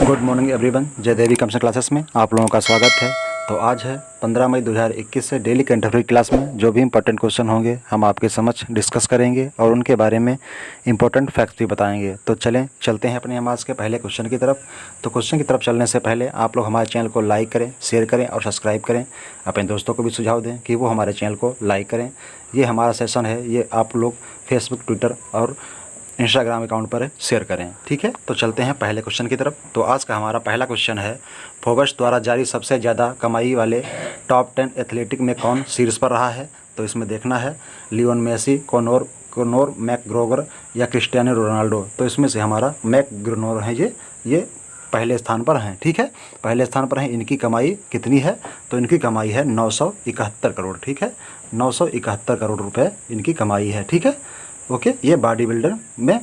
Good morning everyone. जय देवी computer classes में आप लोगों का स्वागत है। तो आज है 15 मई 2021 से डेली करंट अफेयर क्लास में जो भी इंपॉर्टेंट क्वेश्चन होंगे हम आपके समक्ष डिस्कस करेंगे और उनके बारे में इंपॉर्टेंट फैक्ट्स भी बताएंगे। तो चलते हैं अपने आज के पहले क्वेश्चन की तरफ। तो क्वेश्चन की तरफ चलने से पहले आप लोग हमारे चैनल को लाइक करें, शेयर करें और सब्सक्राइब करें। अपने दोस्तों को भी सुझाव दें कि वो हमारे चैनल को लाइक करें। ये हमारा सेशन है, ये आप लोग फेसबुक, ट्विटर और इंस्टाग्राम अकाउंट पर शेयर करें। ठीक है, तो चलते हैं पहले क्वेश्चन की तरफ। तो आज का हमारा पहला क्वेश्चन है, फोर्ब्स द्वारा जारी सबसे ज़्यादा कमाई वाले टॉप 10 एथलेटिक में कौन शीर्ष पर रहा है। तो इसमें देखना है लियोन मेसी, कोनोर मैकग्रेगर या क्रिस्टियानो रोनाल्डो। तो इसमें से हमारा मैकग्रेगर है, ये पहले स्थान पर हैं। ठीक है, पहले स्थान पर हैं। इनकी कमाई कितनी है? तो इनकी कमाई है 971 करोड़। ठीक है, 971 करोड़ रुपए इनकी कमाई है। ठीक है, ओके, ये बॉडी बिल्डर में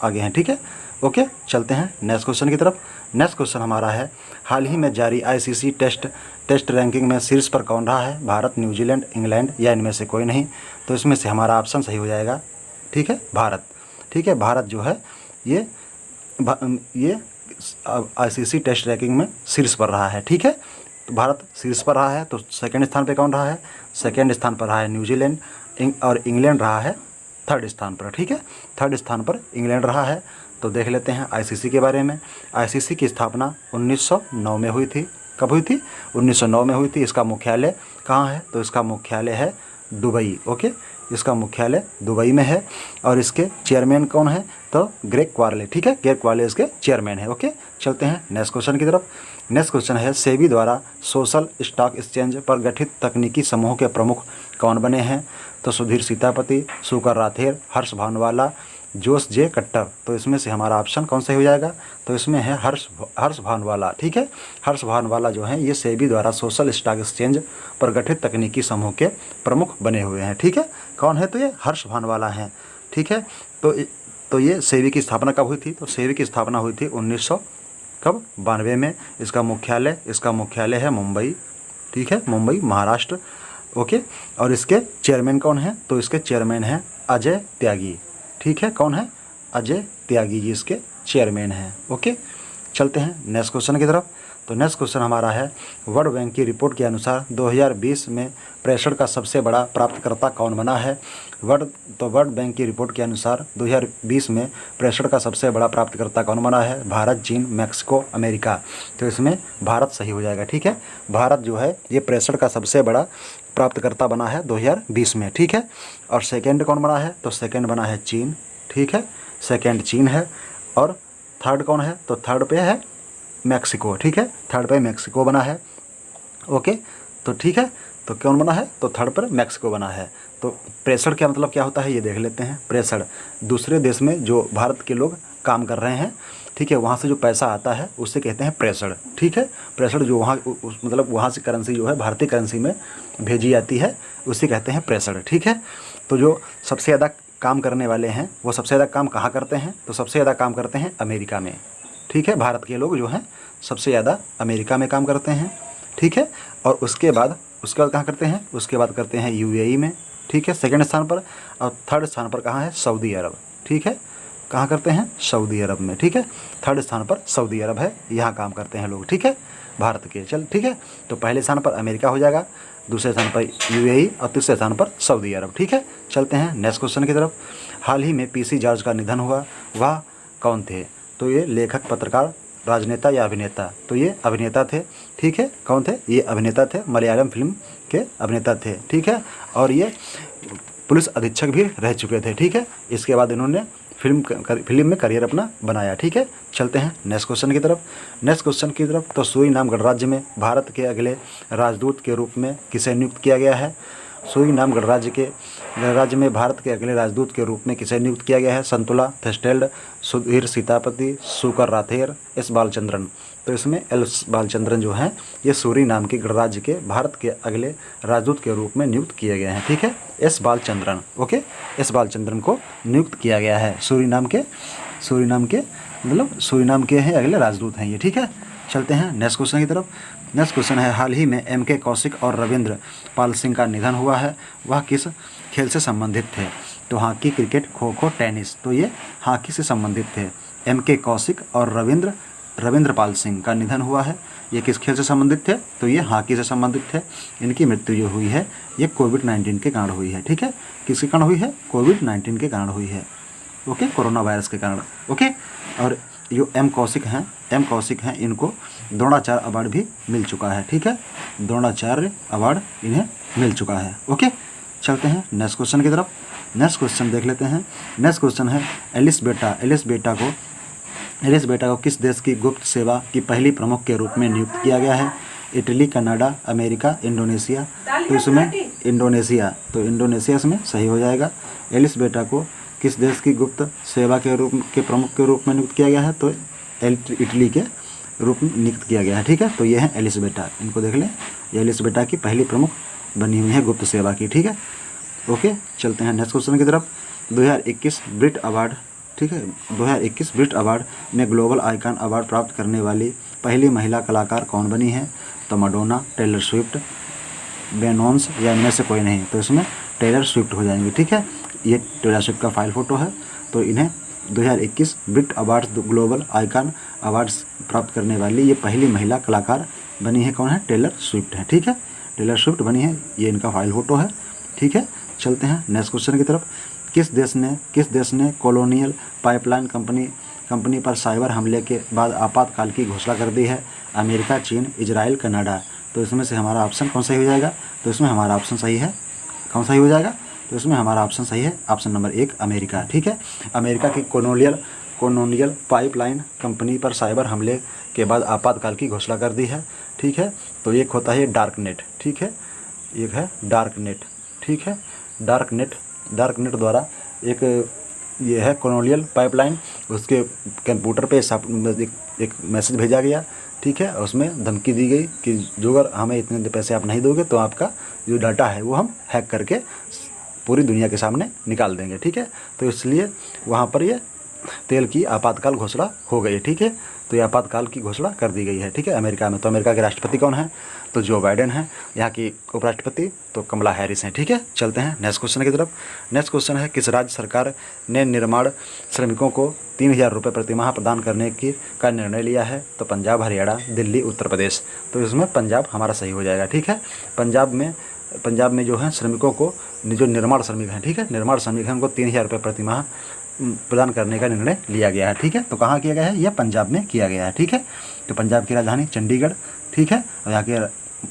आगे हैं। ठीक है, ओके, चलते हैं नेक्स्ट क्वेश्चन की तरफ। नेक्स्ट क्वेश्चन हमारा है, हाल ही में जारी आईसीसी टेस्ट रैंकिंग में शीर्ष पर कौन रहा है? भारत, न्यूजीलैंड, इंग्लैंड या इनमें से कोई नहीं। तो इसमें से हमारा ऑप्शन सही हो जाएगा। ठीक है, भारत। ठीक है, भारत जो है ये आईसीसी टेस्ट रैंकिंग में शीर्ष पर रहा है। ठीक है, तो भारत शीर्ष पर रहा है। तो सेकेंड स्थान पर कौन रहा है? सेकेंड स्थान पर रहा है न्यूजीलैंड और इंग्लैंड रहा है थर्ड स्थान पर। ठीक है, थर्ड स्थान पर इंग्लैंड रहा है। तो देख लेते हैं आईसीसी के बारे में। आईसीसी की स्थापना 1909 में हुई थी। कब हुई थी? 1909 में हुई थी। इसका मुख्यालय कहाँ है? तो इसका मुख्यालय है दुबई। ओके, इसका मुख्यालय दुबई में है। और इसके चेयरमैन कौन है? तो ग्रेग क्वार्ले। ठीक है, ग्रेग क्वार्ले इसके चेयरमैन है। ओके, चलते हैं नेक्स्ट क्वेश्चन की तरफ। नेक्स्ट क्वेश्चन है, सेबी द्वारा सोशल स्टॉक एक्सचेंज पर गठित तकनीकी समूह के प्रमुख कौन बने हैं? तो सुधीर सीतापति, सुकर राठेर, हर्ष भानवाला, जोश जे कट्टर। तो इसमें से हमारा ऑप्शन कौन सा हो जाएगा? तो इसमें है हर्ष भानवाला। ठीक है, हर्ष भानवाला जो हैं ये सेबी द्वारा सोशल स्टॉक एक्सचेंज पर गठित तकनीकी समूह के प्रमुख बने हुए हैं। ठीक है, कौन है? तो ये हर्ष भानवाला हैं। ठीक है, तो ये सेबी की स्थापना कब हुई थी? तो सेबी की स्थापना हुई थी 1992 में। इसका मुख्यालय है मुंबई। ठीक है, मुंबई, महाराष्ट्र। ओके, और इसके चेयरमैन कौन है? तो इसके चेयरमैन हैं अजय त्यागी। ठीक है, कौन है? अजय त्यागी जी इसके चेयरमैन हैं। ओके, चलते हैं नेक्स्ट क्वेश्चन की तरफ। तो नेक्स्ट क्वेश्चन हमारा है, वर्ल्ड बैंक की रिपोर्ट के अनुसार 2020 में प्रेषण का सबसे बड़ा प्राप्तकर्ता कौन बना है? वर्ल्ड बैंक की रिपोर्ट के अनुसार 2020 में प्रेषण का सबसे बड़ा प्राप्तकर्ता कौन बना है? भारत, चीन, मैक्सिको, अमेरिका। तो इसमें भारत सही हो जाएगा। ठीक है, भारत जो है ये प्रेषण का सबसे बड़ा प्राप्तकर्ता बना है 2020 में। ठीक है, और सेकेंड कौन बना है? तो सेकेंड बना है चीन। ठीक है, सेकेंड चीन है। और थर्ड कौन है? तो थर्ड पे है मैक्सिको। ठीक है, थर्ड पे मैक्सिको बना है। ओके, तो ठीक है, तो कौन बना है? तो थर्ड पर मैक्सिको बना है। तो प्रेषण का मतलब क्या होता है ये देख लेते हैं। प्रेषण दूसरे देश में जो भारत के लोग काम कर रहे हैं, ठीक है, वहाँ से जो पैसा आता है उससे कहते हैं प्रेषण। ठीक है, प्रेषण जो वहाँ मतलब वहाँ से करेंसी जो है भारतीय करेंसी में भेजी जाती है उसे कहते हैं प्रेषण। ठीक है, तो जो सबसे ज़्यादा काम करने वाले हैं वो सबसे ज़्यादा काम कहाँ करते हैं? तो सबसे ज़्यादा काम करते हैं अमेरिका में। ठीक है, भारत के लोग जो हैं सबसे ज़्यादा अमेरिका में काम करते हैं। ठीक है, और उसके बाद कहाँ करते हैं? उसके बाद करते हैं यूएई में। ठीक है, सेकंड स्थान पर। और थर्ड स्थान पर कहाँ है? सऊदी अरब। ठीक है, कहाँ करते हैं? सऊदी अरब में। ठीक है, थर्ड स्थान पर सऊदी अरब है, यहाँ काम करते हैं लोग। ठीक है, भारत के। चल ठीक है, तो पहले स्थान पर अमेरिका हो जाएगा, दूसरे स्थान पर यूएई और तीसरे स्थान पर सऊदी अरब। ठीक है, चलते हैं नेक्स्ट क्वेश्चन की तरफ। हाल ही में पीसी जॉर्ज का निधन हुआ, वह कौन थे? तो ये लेखक, पत्रकार, राजनेता या अभिनेता? तो ये अभिनेता थे। ठीक है, कौन थे? ये अभिनेता थे, मलयालम फिल्म के अभिनेता थे। ठीक है, और ये पुलिस अधीक्षक भी रह चुके थे। ठीक है, इसके बाद इन्होंने फिल्म में करियर अपना बनाया। ठीक है, चलते हैं नेक्स्ट क्वेश्चन की तरफ। तो सूरीनाम गणराज्य में भारत के अगले राजदूत के रूप में किसे नियुक्त किया गया है? सूरीनाम गणराज्य में भारत के अगले राजदूत के रूप में किसे नियुक्त किया गया है? संतुला थेस्टेल्ड, सुधीर सीतापति, सुकर राठेर, एस बालचंद्रन। तो इसमें एस बालचंद्रन जो हैं ये सूरीनाम के गणराज्य के भारत के अगले राजदूत के रूप में नियुक्त किए गए हैं। ठीक है, S Balachandran. Okay, S Balachandran को नियुक्त किया गया है। सूरीनाम के हैं अगले राजदूत हैं ये। ठीक है, चलते हैं नेक्स्ट क्वेश्चन की तरफ। नेक्स्ट क्वेश्चन है, हाल ही में एम के कौशिक और रविंद्र पाल सिंह का निधन हुआ है, वह किस खेल से संबंधित थे? तो hockey, cricket, kho kho, tennis. तो ये हॉकी से संबंधित थे। एम के कौशिक और रविंद्र रविंद्र पाल सिंह का निधन हुआ है। ये किस खेल से संबंधित थे? तो ये हॉकी से संबंधित थे। इनकी मृत्यु जो हुई है ये कोविड-19 के कारण हुई है। ठीक है, किसके कारण हुई है? कोविड-19 के कारण हुई है। ओके, कोरोना वायरस के कारण। ओके, और जो एम कौशिक हैं इनको द्रोणाचार्य अवार्ड भी मिल चुका है। ठीक है, द्रोणाचार्य अवार्ड इन्हें मिल चुका है। ओके, चलते हैं नेक्स्ट क्वेश्चन की तरफ। नेक्स्ट क्वेश्चन देख लेते हैं। नेक्स्ट क्वेश्चन है एलिस बेटा को किस देश की गुप्त सेवा की पहली प्रमुख के रूप में नियुक्त किया गया है? Italy, Canada, America, Indonesia. तो इसमें इंडोनेशिया इसमें सही हो जाएगा। एलिस बेटा को किस देश की गुप्त सेवा के प्रमुख के रूप में नियुक्त किया गया है? तो इटली के रूप में नियुक्त किया गया है। ठीक है, तो ये है एलिस बेटा, इनको देख लें। ये एलिस बेटा की पहली प्रमुख बनी हुई है गुप्त सेवा की। ठीक है, ओके, चलते हैं नेक्स्ट क्वेश्चन की तरफ। 2021 ब्रिट अवार्ड, ठीक है, 2021 ब्रिट अवार्ड में ग्लोबल आइकन अवार्ड प्राप्त करने वाली पहली महिला कलाकार कौन बनी है? तो मडोना, टेलर स्विफ्ट, बेनोन्स या इनमें से कोई नहीं। तो इसमें टेलर स्विफ्ट हो जाएंगे। ठीक है, ये टेलर स्विफ्ट का फाइल फ़ोटो है। तो इन्हें 2021 ब्रिट अवार्ड्स ग्लोबल आइकन अवार्ड्स प्राप्त करने वाली ये पहली महिला कलाकार बनी है। कौन है? टेलर स्विफ्ट है। ठीक है, टेलर स्विफ्ट बनी है, ये इनका फाइल फ़ोटो है। ठीक है, चलते हैं नेक्स्ट क्वेश्चन की तरफ। किस देश ने कॉलोनियल पाइपलाइन कंपनी पर साइबर हमले के बाद आपातकाल की घोषणा कर दी है? अमेरिका, चीन, इजराइल, कनाडा। तो इसमें से हमारा ऑप्शन कौन सही हो जाएगा? तो इसमें हमारा ऑप्शन सही है, कौन सही हो जाएगा? तो इसमें हमारा ऑप्शन सही है, ऑप्शन नंबर 1 अमेरिका। ठीक है, अमेरिका की कॉलोनियल पाइपलाइन कंपनी पर साइबर हमले के बाद आपातकाल की घोषणा कर दी है। ठीक है, तो एक होता है डार्क नेट। ठीक है, एक है डार्क नेट। ठीक है, डार्क नेट द्वारा एक ये है कॉलोनियल पाइपलाइन, उसके कंप्यूटर पे एक मैसेज भेजा गया। ठीक है, उसमें धमकी दी गई कि जो अगर हमें इतने पैसे आप नहीं दोगे तो आपका जो डाटा है वो हम हैक करके पूरी दुनिया के सामने निकाल देंगे। ठीक है, तो इसलिए वहाँ पर ये तेल की आपातकाल घोषणा हो गई है। ठीक है, तो ये आपातकाल की घोषणा कर दी गई है। ठीक है, अमेरिका में। तो अमेरिका के राष्ट्रपति कौन है? तो जो बाइडेन है। यहाँ की उपराष्ट्रपति तो कमला हैरिस हैं। ठीक है, चलते हैं नेक्स्ट क्वेश्चन की तरफ। नेक्स्ट क्वेश्चन है किस राज्य सरकार ने निर्माण श्रमिकों को 3,000 रुपये प्रतिमाह प्रदान करने का निर्णय लिया है? तो पंजाब, हरियाणा, दिल्ली, उत्तर प्रदेश। तो इसमें पंजाब हमारा सही हो जाएगा। ठीक है, पंजाब में जो है श्रमिकों को, जो निर्माण श्रमिक हैं, ठीक है, निर्माण श्रमिक हैं, उनको 3,000 रुपये प्रतिमाह प्रदान करने का निर्णय लिया गया है। ठीक है, तो कहाँ किया गया है? यह पंजाब में किया गया है। ठीक है, तो पंजाब की राजधानी चंडीगढ़। ठीक है, और यहाँ के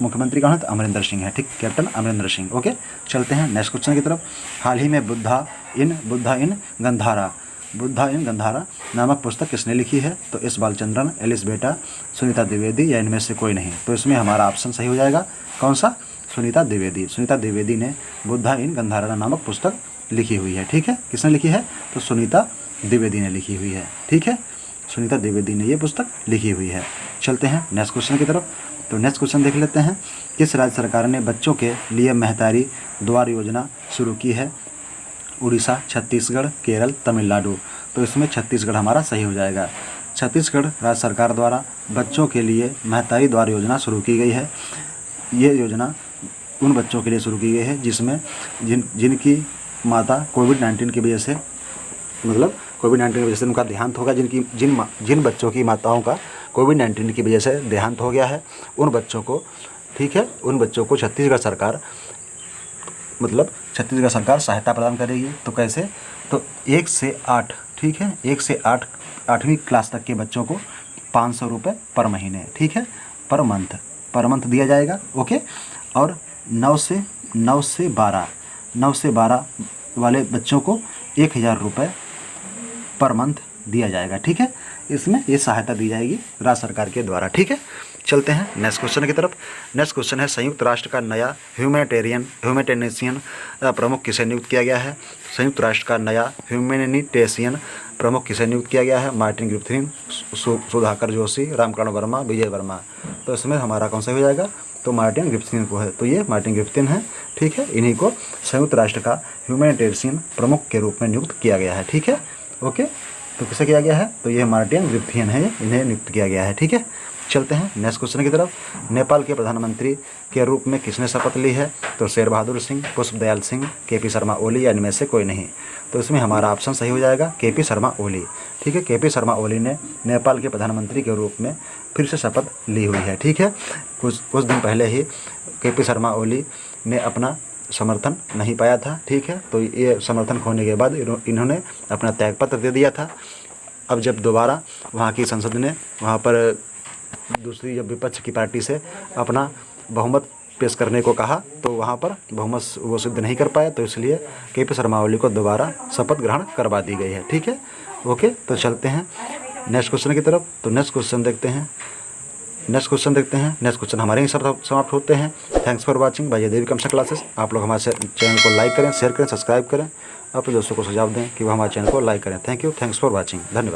मुख्यमंत्री कौन है? तो अमरिंदर सिंह है। ठीक, कैप्टन अमरिंदर सिंह। ओके, चलते हैं नेक्स्ट क्वेश्चन की तरफ। हाल ही में बुद्धा इन गंधारा नामक पुस्तक किसने लिखी है? तो एस बालचंद्रन, एलिस बेटा, सुनीता द्विवेदी या इनमें से कोई नहीं। तो इसमें हमारा ऑप्शन सही हो जाएगा, कौन सा? सुनीता द्विवेदी ने बुद्धा इन गंधारा नामक पुस्तक लिखी हुई है। ठीक है, किसने लिखी है? तो सुनीता द्विवेदी ने लिखी हुई है। ठीक है, सुनीता द्विवेदी ने ये पुस्तक लिखी हुई है। चलते हैं नेक्स्ट क्वेश्चन की तरफ। तो नेक्स्ट क्वेश्चन देख लेते हैं। किस राज्य सरकार ने बच्चों के लिए महतारी द्वार योजना शुरू की है? उड़ीसा, छत्तीसगढ़, केरल, तमिलनाडु। तो इसमें छत्तीसगढ़ हमारा सही हो जाएगा। छत्तीसगढ़ राज्य सरकार द्वारा बच्चों के लिए महतारी द्वार योजना शुरू की गई है। ये योजना उन बच्चों के लिए शुरू की गई है जिसमें जिनकी माता कोविड-19 की वजह से, मतलब कोविड-19 की वजह से उनका देहांत होगा, जिन बच्चों की माताओं का कोविड-19 की वजह से देहांत हो गया है, उन बच्चों को, ठीक है, उन बच्चों को छत्तीसगढ़ सरकार सहायता प्रदान करेगी। तो कैसे? तो 1 से 8, ठीक है, 1 से 8वीं क्लास तक के बच्चों को 500 रुपये पर महीने, ठीक है, पर मंथ दिया जाएगा। ओके, और 9 से 12 वाले बच्चों को 1,000 रुपये पर मंथ दिया जाएगा। ठीक है, इसमें ये सहायता दी जाएगी राज्य सरकार के द्वारा। ठीक है, चलते हैं नेक्स्ट क्वेश्चन की तरफ। नेक्स्ट क्वेश्चन है संयुक्त राष्ट्र का नया ह्यूमैनिटेरियन प्रमुख किसे नियुक्त किया गया है? संयुक्त राष्ट्र का नया ह्यूमैनिटेरियन प्रमुख किसे नियुक्त किया गया है? मार्टिन ग्रिफिन, सुधाकर जोशी, रामकरण वर्मा, विजय वर्मा। तो इसमें हमारा कौन सा हो जाएगा? तो मार्टिन ग्रिफिन को है। तो ये मार्टिन ग्रिफिन है। ठीक है, इन्हीं को संयुक्त राष्ट्र का ह्यूमैनिटेरियन प्रमुख के रूप में नियुक्त किया गया है। ठीक है, ओके, तो किसे किया गया है? तो ये मार्टिन ग्रिफिन है, इन्हें नियुक्त किया गया है। ठीक है, चलते हैं नेक्स्ट क्वेश्चन की तरफ। नेपाल के प्रधानमंत्री के रूप में किसने शपथ ली है? तो शेर बहादुर सिंह, पुष्पदयाल सिंह, के पी शर्मा ओली या इनमें से कोई नहीं। तो इसमें हमारा ऑप्शन सही हो जाएगा के पी शर्मा ओली। ठीक है। के पी शर्मा ओली ने नेपाल के प्रधानमंत्री के रूप में फिर से शपथ ली हुई है, ठीक है। कुछ दिन पहले ही के पी शर्मा ओली ने अपना समर्थन नहीं पाया था, ठीक है। तो ये समर्थन खोने के बाद इन्होंने अपना त्यागपत्र दे दिया था। अब जब दोबारा वहाँ की संसद ने वहाँ पर दूसरी जब विपक्ष की पार्टी से अपना बहुमत पेश करने को कहा तो वहाँ पर बहुमत वो सिद्ध नहीं कर पाया, तो इसलिए के पी शर्मा ओली को दोबारा शपथ ग्रहण करवा दी गई है, ठीक है। ओके, तो चलते हैं नेक्स्ट क्वेश्चन की तरफ। तो नेक्स्ट क्वेश्चन देखते हैं। नेक्स्ट क्वेश्चन हमारे ही समाप्त होते हैं। Thanks for watching by Devi Kamsa classes. आप लोग हमारे चैनल को लाइक करें, शेयर करें, सब्सक्राइब करें, अपने दोस्तों को सुझाव दें कि वो हमारे चैनल को लाइक करें। Thank you, thanks for watching, धन्यवाद।